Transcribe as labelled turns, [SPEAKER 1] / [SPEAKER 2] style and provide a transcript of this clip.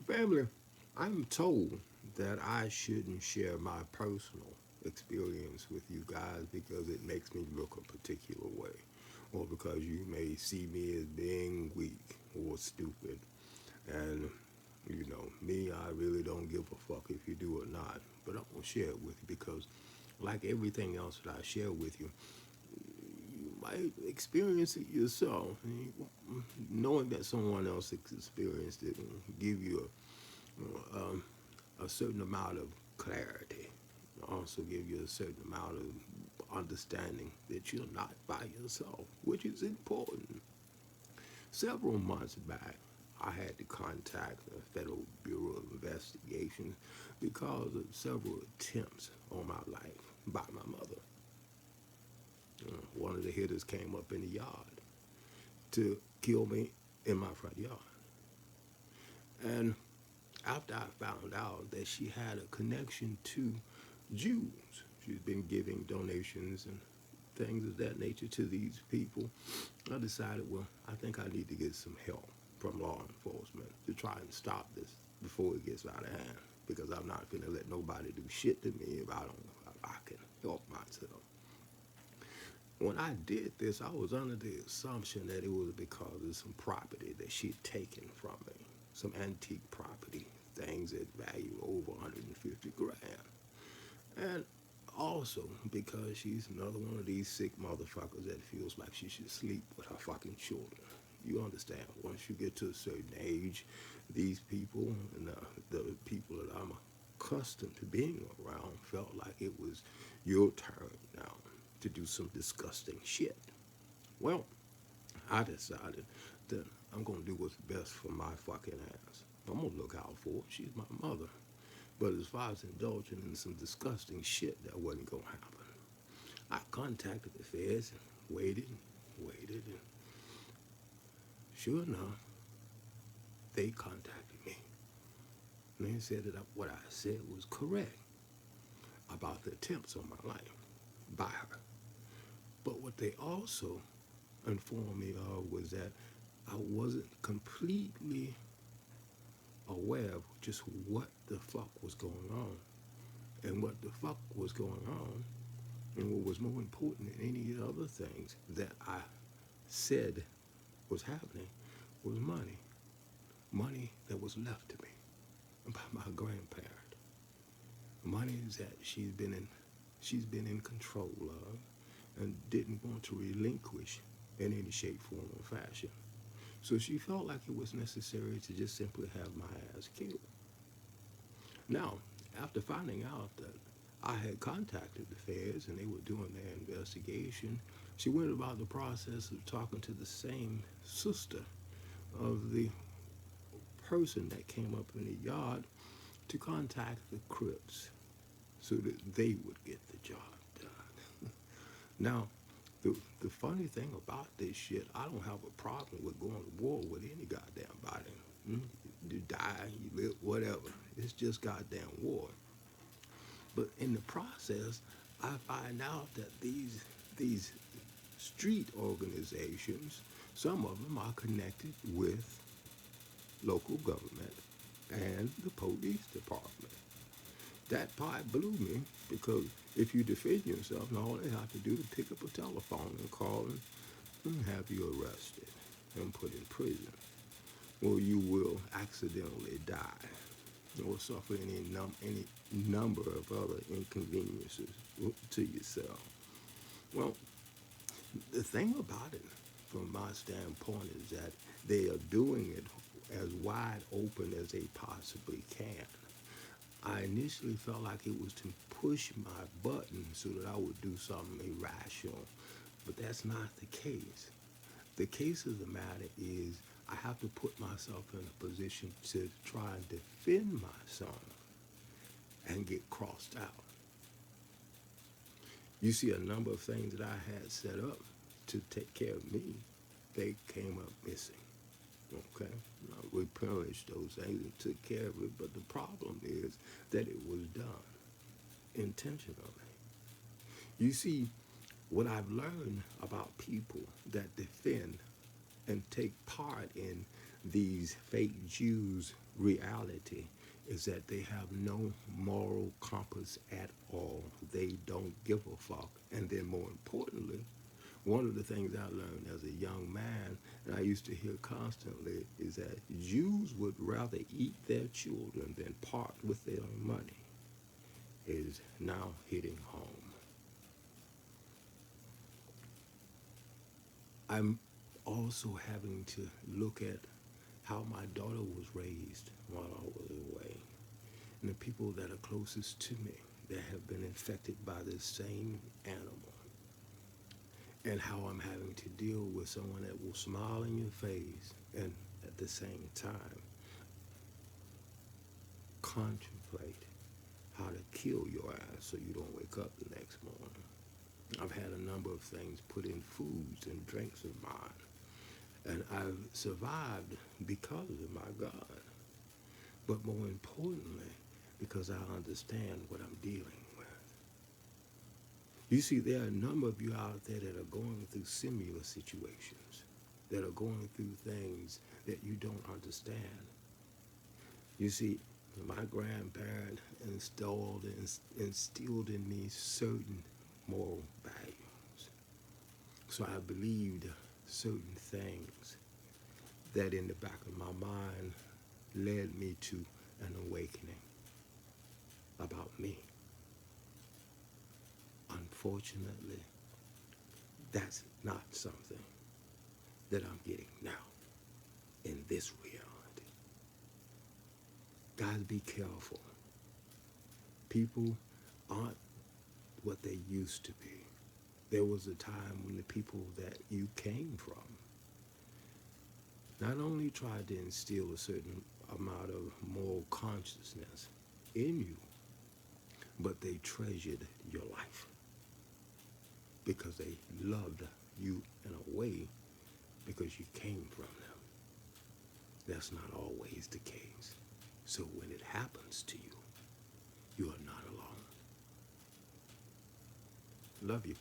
[SPEAKER 1] Family, I'm told that I shouldn't share my personal experience with you guys because it makes me look a particular way, or because you may see me as being weak or stupid. And me, I really don't give a fuck if you do or not. But I'm gonna share it with you because, like everything else that I share with you, you might experience it yourself. And knowing that someone else has experienced it will give you a certain amount of clarity. Also give you a certain amount of understanding that you're not by yourself, which is important. Several months back, I had to contact the Federal Bureau of Investigation because of several attempts on my life by my mother. One of the hitters came up in the yard to kill me in my front yard. And after I found out that she had a connection to Jews, she's been giving donations and things of that nature to these people. I decided, well, I think I need to get some help from law enforcement to try and stop this before it gets out of hand. Because I'm not going to let nobody do shit to me if I can help myself. When I did this, I was under the assumption that it was because of some property that she'd taken from me, some antique property, things that value over 150 grand. And also because she's another one of these sick motherfuckers that feels like she should sleep with her fucking children. You understand? Once you get to a certain age, these people and the people that I'm accustomed to being around felt like it was your turn now to do some disgusting shit. Well, I decided that I'm gonna do what's best for my fucking ass. I'm gonna look out for her. She's my mother. But as far as indulging in some disgusting shit, that wasn't gonna happen. I contacted the feds and waited, and sure enough, they contacted me. And they said that what I said was correct about the attempts on my life by her. But what they also informed me of was that I wasn't completely aware of just what the fuck was going on. And what the fuck was going on, and what was more important than any other things that I said was happening, was money. Money that was left to me by my grandparent. Money that she's been in control of and didn't want to relinquish in any shape, form, or fashion. So she felt like it was necessary to just simply have my ass killed. Now, after finding out that I had contacted the feds and they were doing their investigation, she went about the process of talking to the same sister of the person that came up in the yard to contact the Crips so that they would get the job done. Now, the funny thing about this shit, I don't have a problem with going to war with any goddamn body. Mm? You die, you live, whatever. It's just goddamn war. But in the process, I find out that these street organizations, some of them are connected with local government and the police department. That part blew me because if you defend yourself, all they have to do is pick up a telephone and call and have you arrested and put in prison, or you will accidentally die or suffer any number of other inconveniences to yourself. Well, the thing about it, from my standpoint, is that they are doing it as wide open as they possibly can. I initially felt like it was to push my button so that I would do something irrational, but that's not the case. The case of the matter is I have to put myself in a position to try and defend myself and get crossed out. You see, a number of things that I had set up to take care of me, they came up missing. Okay, we replenished those things and took care of it, but the problem is that it was done intentionally. You see, what I've learned about people that defend and take part in these fake Jews' reality is that they have no moral compass at all. They don't give a fuck. And then more importantly, one of the things I learned as a young man, and I used to hear constantly, is that Jews would rather eat their children than part with their money, is now hitting home. I'm also having to look at how my daughter was raised while I was away, and the people that are closest to me that have been infected by this same animal, and how I'm having to deal with someone that will smile in your face and at the same time contemplate how to kill your ass so you don't wake up the next morning. I've had a number of things put in foods and drinks of mine, and I've survived because of my God. But more importantly, because I understand what I'm dealing with. You see, there are a number of you out there that are going through similar situations, that are going through things that you don't understand. You see, my grandparent instilled in me certain moral values. So I believed certain things that in the back of my mind led me to an awakening about me. Unfortunately, that's not something that I'm getting now in this reality. Gotta be careful. People aren't what they used to be. There was a time when the people that you came from not only tried to instill a certain amount of moral consciousness in you, but they treasured your life because they loved you in a way because you came from them. That's not always the case. So when it happens to you, you are not alone. Love you.